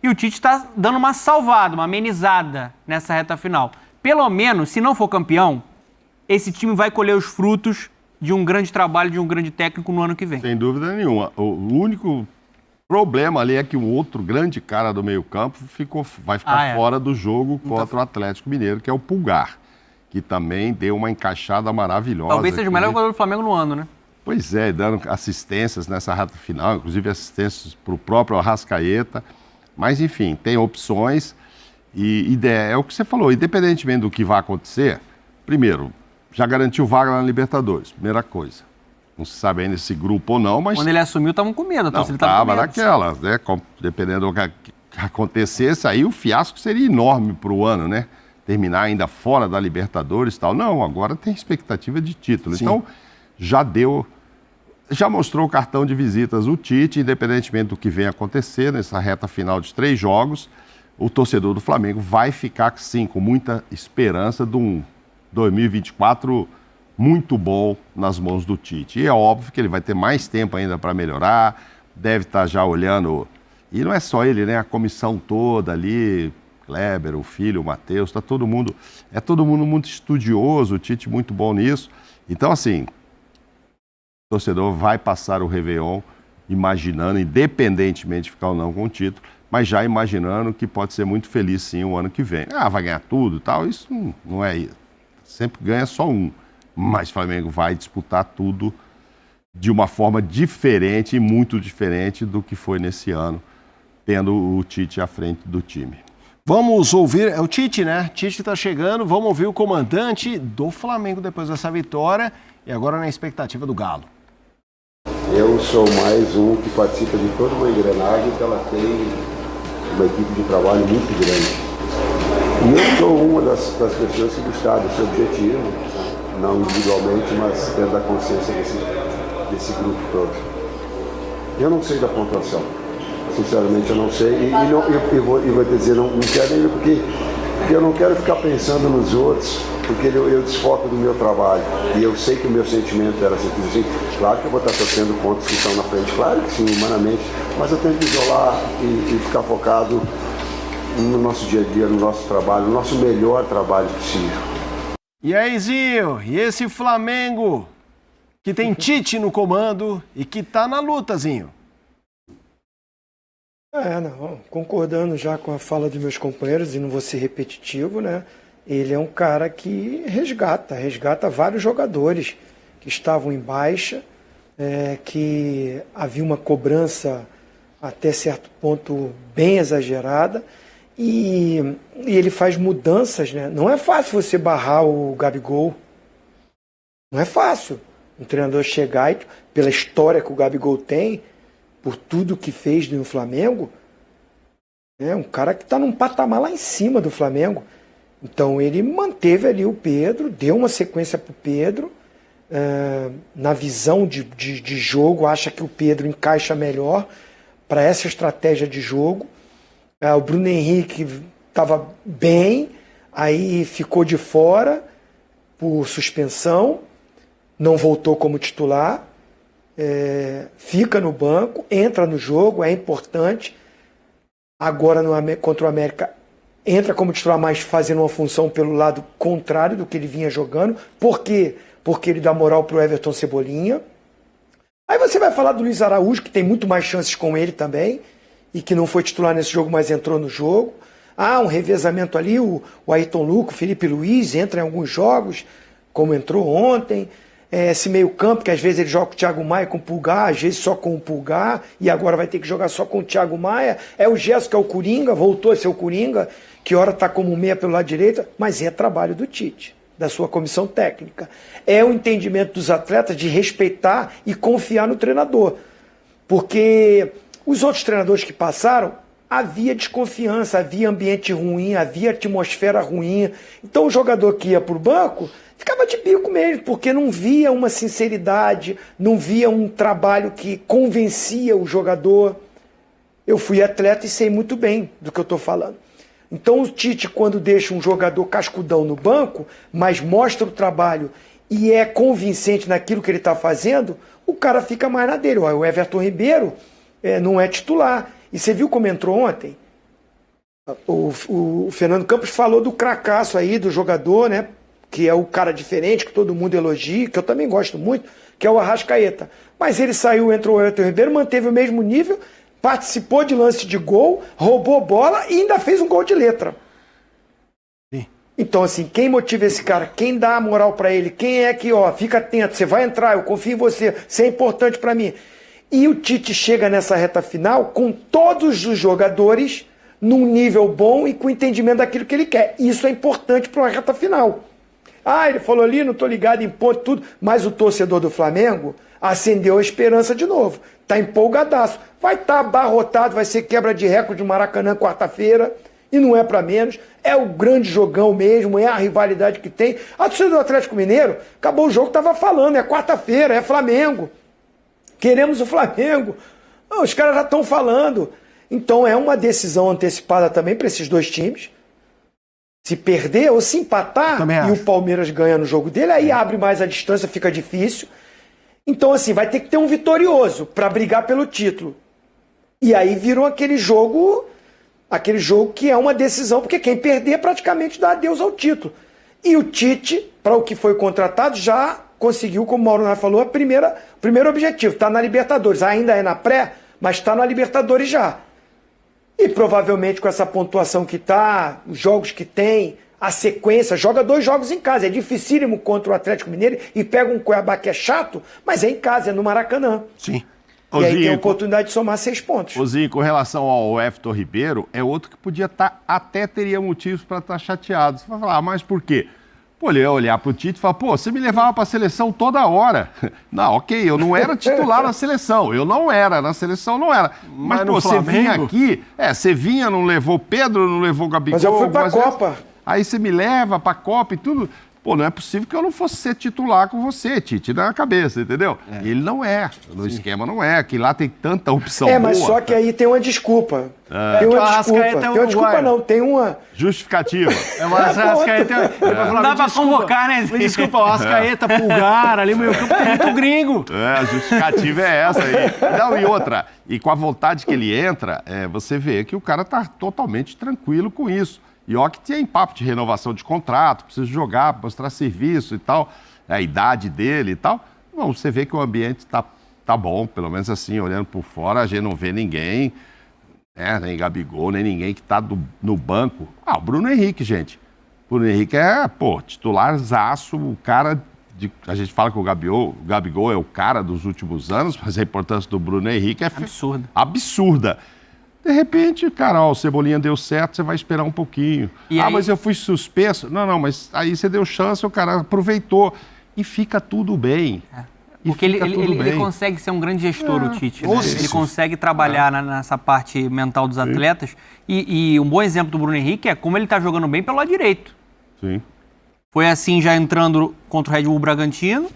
E o Tite está dando uma salvada, uma amenizada nessa reta final. Pelo menos, se não for campeão, esse time vai colher os frutos de um grande trabalho, de um grande técnico no ano que vem. Sem dúvida nenhuma. O único problema ali é que um outro grande cara do meio-campo vai ficar fora do jogo contra o Atlético Mineiro, que é o Pulgar, que também deu uma encaixada maravilhosa. Talvez seja o melhor jogador do Flamengo no ano, né? Pois é, dando assistências nessa reta final, inclusive assistências para o próprio Arrascaeta. Mas, enfim, tem opções e é o que você falou, independentemente do que vai acontecer, primeiro, já garantiu vaga na Libertadores, primeira coisa. Não se sabe ainda se grupo ou não, mas... Quando ele assumiu, estavam com medo. Não, estava naquela, né? Dependendo do que acontecesse, aí o fiasco seria enorme para o ano, né? Terminar ainda fora da Libertadores e tal. Não, agora tem expectativa de título. Sim. Então, já mostrou o cartão de visitas o Tite, independentemente do que venha acontecer nessa reta final de 3 jogos, o torcedor do Flamengo vai ficar, sim, com muita esperança de um 2024 muito bom nas mãos do Tite. E é óbvio que ele vai ter mais tempo ainda para melhorar, deve estar já olhando, e não é só ele, né? A comissão toda ali, Kleber, o filho, o Matheus, tá todo mundo muito estudioso, o Tite muito bom nisso. Então, assim, o torcedor vai passar o Réveillon imaginando, independentemente de ficar ou não com o título, mas já imaginando que pode ser muito feliz sim o ano que vem. Vai ganhar tudo e tal, isso não é isso. Sempre ganha só um. Mas o Flamengo vai disputar tudo de uma forma diferente e muito diferente do que foi nesse ano, tendo o Tite à frente do time. Vamos ouvir, é o Tite, né? Tite está chegando, vamos ouvir o comandante do Flamengo depois dessa vitória e agora na expectativa do Galo. Eu sou mais um que participa de toda uma engrenagem que ela tem uma equipe de trabalho muito grande. E eu sou uma das pessoas que buscaram esse objetivo, não individualmente, mas dentro da consciência desse grupo todo. Eu não sei da pontuação, sinceramente eu não sei, e vou dizer, não quero ainda porque eu não quero ficar pensando nos outros, porque eu desfoco do meu trabalho, e eu sei que o meu sentimento era assim, claro que eu vou estar torcendo contra os que estão na frente, claro que sim, humanamente, mas eu tenho que isolar e ficar focado no nosso dia a dia, no nosso trabalho, no nosso melhor trabalho possível. E aí, Zinho, e esse Flamengo que tem Tite no comando e que tá na luta, Zinho? Não, concordando já com a fala dos meus companheiros, e não vou ser repetitivo, né? Ele é um cara que resgata vários jogadores que estavam em baixa, que havia uma cobrança até certo ponto bem exagerada, e ele faz mudanças, né? Não é fácil você barrar o Gabigol, não é fácil um treinador chegar e, pela história que o Gabigol tem, por tudo que fez no Flamengo, é um cara que está num patamar lá em cima do Flamengo. Então ele manteve ali o Pedro, deu uma sequência para o Pedro, na visão de jogo, acha que o Pedro encaixa melhor para essa estratégia de jogo. O Bruno Henrique estava bem, aí ficou de fora por suspensão, não voltou como titular, fica no banco, entra no jogo, é importante. Agora contra o América entra como titular, mas fazendo uma função pelo lado contrário do que ele vinha jogando. Por quê? Porque ele dá moral para o Everton Cebolinha. Aí você vai falar do Luiz Araújo, que tem muito mais chances com ele também, e que não foi titular nesse jogo, mas entrou no jogo. Um revezamento ali, o Ayrton Lucas, o Felipe Luiz, entra em alguns jogos, como entrou ontem. Esse meio campo, que às vezes ele joga com o Thiago Maia com o Pulgar, às vezes só com o Pulgar, e agora vai ter que jogar só com o Thiago Maia. O Gerson, que é o Coringa, voltou a ser o Coringa, que hora está como meia pelo lado direito, mas é trabalho do Tite, da sua comissão técnica. É o entendimento dos atletas de respeitar e confiar no treinador. Porque os outros treinadores que passaram, havia desconfiança, havia ambiente ruim, havia atmosfera ruim. Então o jogador que ia para o banco ficava de bico mesmo, porque não via uma sinceridade, não via um trabalho que convencia o jogador. Eu fui atleta e sei muito bem do que eu estou falando. Então o Tite, quando deixa um jogador cascudão no banco, mas mostra o trabalho e é convincente naquilo que ele está fazendo, o cara fica mais na dele. O Everton Ribeiro não é titular. E você viu como entrou ontem? O Fernando Campos falou do cracaço aí, do jogador, né? Que é o cara diferente, que todo mundo elogia, que eu também gosto muito, que é o Arrascaeta. Mas ele saiu, entrou o Everton Ribeiro, manteve o mesmo nível, participou de lance de gol, roubou bola e ainda fez um gol de letra. Sim. Então, assim, quem motiva esse cara? Quem dá a moral pra ele? Quem é que, ó, fica atento, você vai entrar, eu confio em você, você é importante pra mim. E o Tite chega nessa reta final com todos os jogadores num nível bom e com entendimento daquilo que ele quer. Isso é importante para uma reta final. Ah, ele falou ali, não tô ligado em ponto, tudo, mas o torcedor do Flamengo acendeu a esperança de novo. Tá empolgadaço. Vai estar abarrotado, vai ser quebra de recorde do Maracanã quarta-feira, e não é para menos. É o grande jogão mesmo, é a rivalidade que tem. A torcida do Atlético Mineiro, acabou o jogo, tava falando, é quarta-feira, é Flamengo. Queremos o Flamengo. Ah, os caras já estão falando. Então é uma decisão antecipada também para esses dois times. Se perder ou se empatar e o Palmeiras ganha no jogo dele, aí abre mais a distância, fica difícil. Então, assim, vai ter que ter um vitorioso para brigar pelo título. E aí viram aquele jogo que é uma decisão, porque quem perder praticamente dá adeus ao título. E o Tite, para o que foi contratado, já conseguiu, como o Mauro Nair falou, o primeiro objetivo. Está na Libertadores. Ainda é na pré, mas está na Libertadores já. E provavelmente com essa pontuação que tá, os jogos que tem, a sequência, joga 2 jogos em casa. É dificílimo contra o Atlético Mineiro e pega um Cuiabá que é chato, mas é em casa, é no Maracanã. Sim. E aí tem a oportunidade de somar 6 pontos. Ozinho, com relação ao Everton Ribeiro, é outro que podia estar, até teria motivos para estar chateado. Você vai falar, mas por quê? Pô, ele ia olhar pro Tite e falar, pô, você me levava pra seleção toda hora. Não, ok, eu não era titular na seleção. Eu não era, na seleção não era. Mas pô, você vinha aqui, você vinha, não levou Pedro, não levou Gabigol. Mas eu fui pra Copa. Aí você me leva pra Copa e tudo. Pô, não é possível que eu não fosse ser titular com você, Tite, na cabeça, entendeu? E ele não é, no esquema não é, que lá tem tanta opção boa. Mas só que aí tem uma desculpa. Tem uma desculpa não, tem uma... Justificativa. O Arrascaeta... Não dá pra convocar, né? Desculpa, o Arrascaeta, Pulgar, ali no meio campo tem muito gringo. A justificativa é essa aí. Não, e outra, e com a vontade que ele entra, você vê que o cara tá totalmente tranquilo com isso. E ó que tem papo de renovação de contrato, precisa jogar, mostrar serviço e tal, a idade dele e tal. Não, você vê que o ambiente tá bom, pelo menos assim, olhando por fora, a gente não vê ninguém, nem Gabigol, nem ninguém que tá no banco. O Bruno Henrique, gente. O Bruno Henrique é, titularzaço, o cara... A gente fala que o Gabigol é o cara dos últimos anos, mas a importância do Bruno Henrique é absurda. De repente, cara, o Cebolinha deu certo, você vai esperar um pouquinho. Mas eu fui suspenso. Não, mas aí você deu chance, o cara aproveitou. E fica tudo bem. Porque ele consegue ser um grande gestor, o Tite. Né? Ele consegue trabalhar nessa parte mental dos atletas. E um bom exemplo do Bruno Henrique é como ele tá jogando bem pelo lado direito. Sim. Foi assim já entrando contra o Red Bull Bragantino.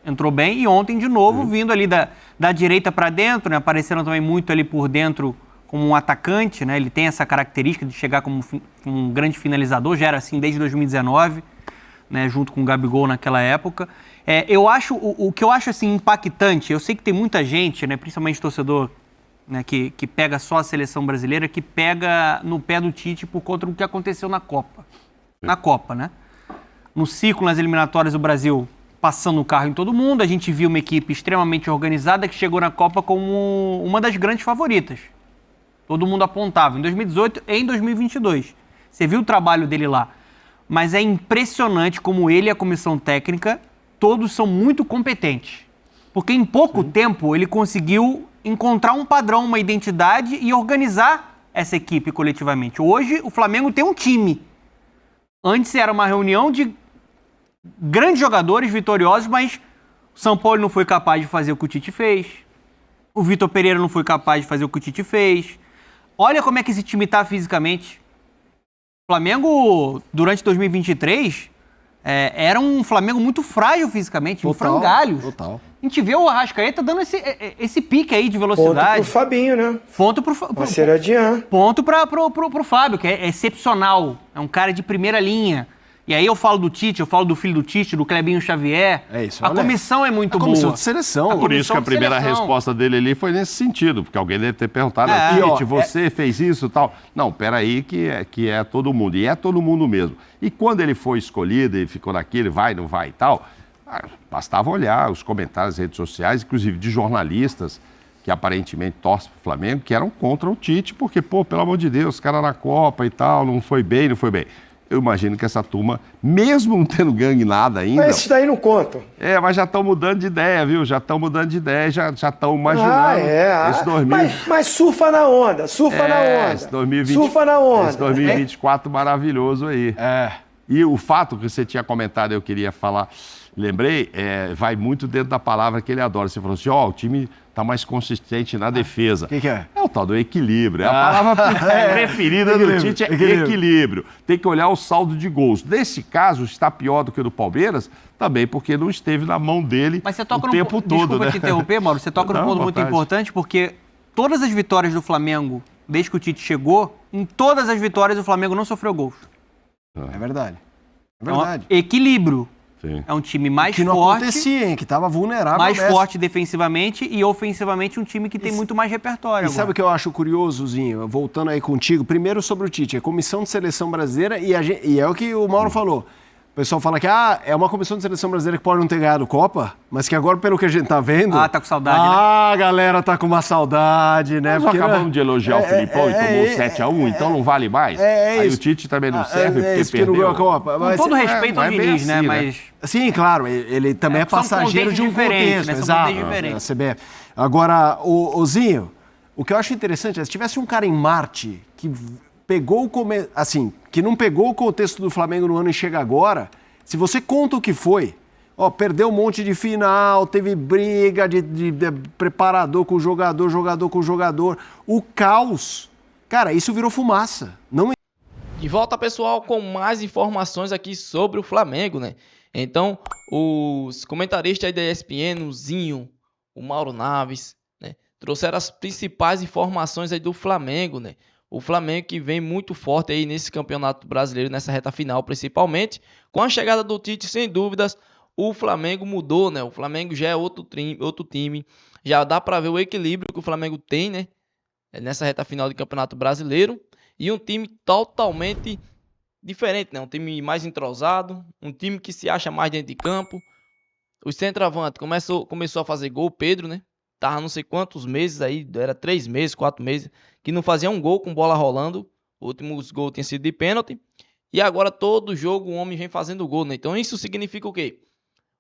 Entrou bem. E ontem, de novo, vindo ali da direita para dentro, né? Aparecendo também muito ali por dentro como um atacante, né? Ele tem essa característica de chegar como um grande finalizador, já era assim desde 2019, né? Junto com o Gabigol naquela época. Eu acho, o que eu acho assim impactante, eu sei que tem muita gente, né? Principalmente torcedor, né? Que pega só a seleção brasileira, que pega no pé do Tite por conta do que aconteceu na Copa. Na Copa, né? No ciclo, nas eliminatórias, o Brasil passando o carro em todo mundo, a gente viu uma equipe extremamente organizada que chegou na Copa como uma das grandes favoritas. Todo mundo apontava, em 2018 e em 2022. Você viu o trabalho dele lá. Mas é impressionante como ele e a comissão técnica, todos são muito competentes. Porque em pouco tempo ele conseguiu encontrar um padrão, uma identidade e organizar essa equipe coletivamente. Hoje o Flamengo tem um time. Antes era uma reunião de grandes jogadores vitoriosos, mas o São Paulo não foi capaz de fazer o que o Tite fez. O Vitor Pereira não foi capaz de fazer o que o Tite fez. Olha como é que esse time está fisicamente. O Flamengo, durante 2023, era um Flamengo muito frágil fisicamente, em frangalhos. Total. A gente vê o Arrascaeta dando esse pique aí de velocidade. Ponto pro Fabinho, né? Ponto pro Seradian. Ponto pro Fábio, que é excepcional. É um cara de primeira linha. E aí eu falo do Tite, eu falo do filho do Tite, do Clebinho Xavier. É isso, A olha. comissão é muito A boa. comissão de seleção. Por isso que a de primeira seleção. resposta dele ali foi nesse sentido, porque alguém deve ter perguntado, É. Tite, E, ó, você fez isso e tal. Não, peraí que é todo mundo, e é todo mundo mesmo. E quando ele foi escolhido e ficou naquele vai, não vai e tal, bastava olhar os comentários nas redes sociais, inclusive de jornalistas que aparentemente torcem pro Flamengo, que eram contra o Tite, porque, pô, pelo amor de Deus, o cara na Copa e tal, não foi bem. Eu imagino que essa turma, mesmo não tendo ganho nada ainda... Mas esses daí não contam. Mas já estão mudando de ideia, viu? Já estão mudando de ideia, já estão imaginando esse 2000... Mas surfa na onda, esse onda. 2020, Surfa na onda. Esse 2024 maravilhoso aí. E o fato que você tinha comentado, eu queria falar, lembrei, vai muito dentro da palavra que ele adora. Você falou assim, o time está mais consistente na defesa. O que é? É o tal do equilíbrio. A palavra preferida do Tite é equilíbrio. Tem que olhar o saldo de gols. Nesse caso, está pior do que o do Palmeiras, também porque não esteve na mão dele Mas você toca o tempo todo. Desculpa né? te interromper, Mauro. Você toca num ponto muito importante, porque todas as vitórias do Flamengo, desde que o Tite chegou, em todas as vitórias o Flamengo não sofreu gols. É verdade. É Então, verdade. equilíbrio. Sim. É um time mais Que não forte, acontecia, hein? Que tava vulnerável. mais mesmo. forte defensivamente e ofensivamente um time que tem muito mais repertório E sabe o que eu acho curiosozinho? Voltando aí contigo, primeiro sobre o Tite, a comissão de seleção brasileira e é o que o Mauro falou. O pessoal fala que é uma comissão de seleção brasileira que pode não ter ganhado Copa, mas que agora, pelo que a gente tá vendo... Tá com saudade, né? A galera tá com uma saudade, né? Nós acabamos de elogiar o Filipão e tomou 7-1, então não vale mais? Aí isso. o Tite também não serve porque isso, porque não perdeu. ganhou a Copa. Com Mas, todo respeito não ao é bem Diniz, né? assim, né? Mas sim, claro, ele também é são passageiro de um contextos diferentes, contexto, né? São exato. contextos diferentes. A CBF. Agora, o Zinho, o que eu acho interessante é se tivesse um cara em Marte que pegou que não pegou o contexto do Flamengo no ano e chega agora, se você conta o que foi, perdeu um monte de final, teve briga de preparador com jogador, jogador com jogador, o caos, cara, isso virou fumaça. Não De volta, pessoal, com mais informações aqui sobre o Flamengo, né? Então, os comentaristas aí da ESPN, o Zinho, o Mauro Naves, né, trouxeram as principais informações aí do Flamengo, né? O Flamengo que vem muito forte aí nesse campeonato brasileiro, nessa reta final, principalmente. Com a chegada do Tite, sem dúvidas, o Flamengo mudou, né? O Flamengo já é outro time. Já dá para ver o equilíbrio que o Flamengo tem, né? Nessa reta final de campeonato brasileiro. E um time totalmente diferente, né? Um time mais entrosado, um time que se acha mais dentro de campo. O centroavante começou a fazer gol, o Pedro, né? Tava não sei quantos meses aí, era 3 meses, 4 meses, que não fazia um gol com bola rolando. O último gol tinha sido de pênalti. E agora todo jogo o homem vem fazendo gol, né? Então isso significa o quê?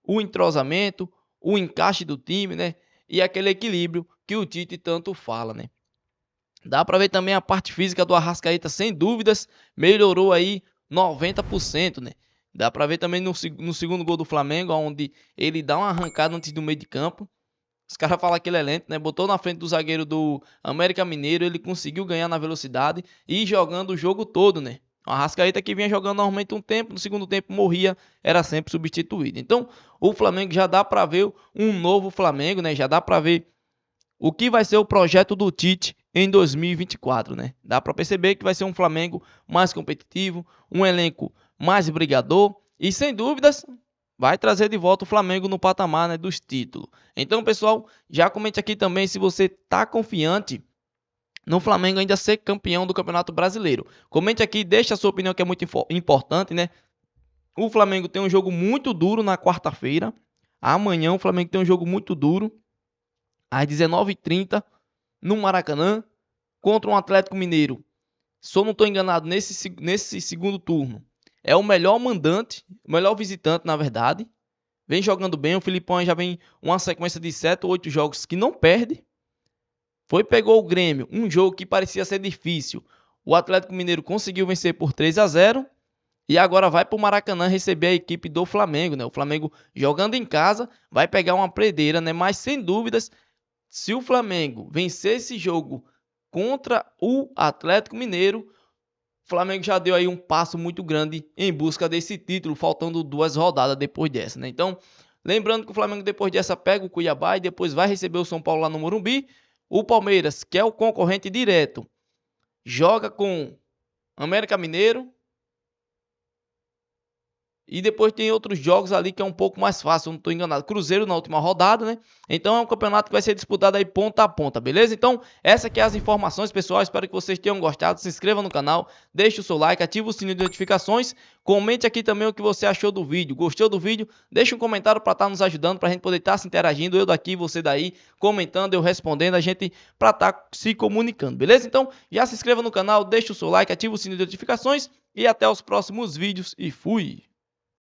O entrosamento, o encaixe do time, né? E aquele equilíbrio que o Tite tanto fala, né? Dá para ver também a parte física do Arrascaeta, sem dúvidas, melhorou aí 90%, né? Dá para ver também no segundo gol do Flamengo, onde ele dá uma arrancada antes do meio de campo. Os caras falam que ele é lento, né? Botou na frente do zagueiro do América Mineiro, ele conseguiu ganhar na velocidade e jogando o jogo todo, né? O Arrascaeta que vinha jogando normalmente um tempo, no segundo tempo morria, era sempre substituído. Então, o Flamengo já dá para ver um novo Flamengo, né? Já dá para ver o que vai ser o projeto do Tite em 2024, né? Dá para perceber que vai ser um Flamengo mais competitivo, um elenco mais brigador e, sem dúvidas, vai trazer de volta o Flamengo no patamar, né, dos títulos. Então, pessoal, já comente aqui também se você está confiante no Flamengo ainda ser campeão do Campeonato Brasileiro. Comente aqui, deixe a sua opinião que é muito importante, né? O Flamengo tem um jogo muito duro na quarta-feira. Amanhã o Flamengo tem um jogo muito duro, às 19h30, no Maracanã, contra um Atlético Mineiro. Se eu não estou enganado, nesse segundo turno, é o melhor mandante, o melhor visitante, na verdade. Vem jogando bem, o Filipão já vem uma sequência de 7 ou 8 jogos que não perde. Pegou o Grêmio, um jogo que parecia ser difícil. O Atlético Mineiro conseguiu vencer por 3-0. E agora vai para o Maracanã receber a equipe do Flamengo, né? O Flamengo jogando em casa, vai pegar uma preineira, né? Mas sem dúvidas, se o Flamengo vencer esse jogo contra o Atlético Mineiro, o Flamengo já deu aí um passo muito grande em busca desse título, faltando 2 rodadas depois dessa, né? Então, lembrando que o Flamengo depois dessa pega o Cuiabá e depois vai receber o São Paulo lá no Morumbi. O Palmeiras, que é o concorrente direto, joga com América Mineiro, E depois tem outros jogos ali que é um pouco mais fácil, não estou enganado. Cruzeiro na última rodada, né? Então é um campeonato que vai ser disputado aí ponta a ponta, beleza? Então, essa aqui é as informações, pessoal. Espero que vocês tenham gostado. Se inscreva no canal, deixe o seu like, ative o sininho de notificações. Comente aqui também o que você achou do vídeo. Gostou do vídeo? Deixe um comentário para estar nos ajudando, para a gente poder estar se interagindo. Eu daqui, você daí, comentando, eu respondendo, a gente para estar se comunicando, beleza? Então, já se inscreva no canal, deixe o seu like, ative o sininho de notificações. E até os próximos vídeos e fui!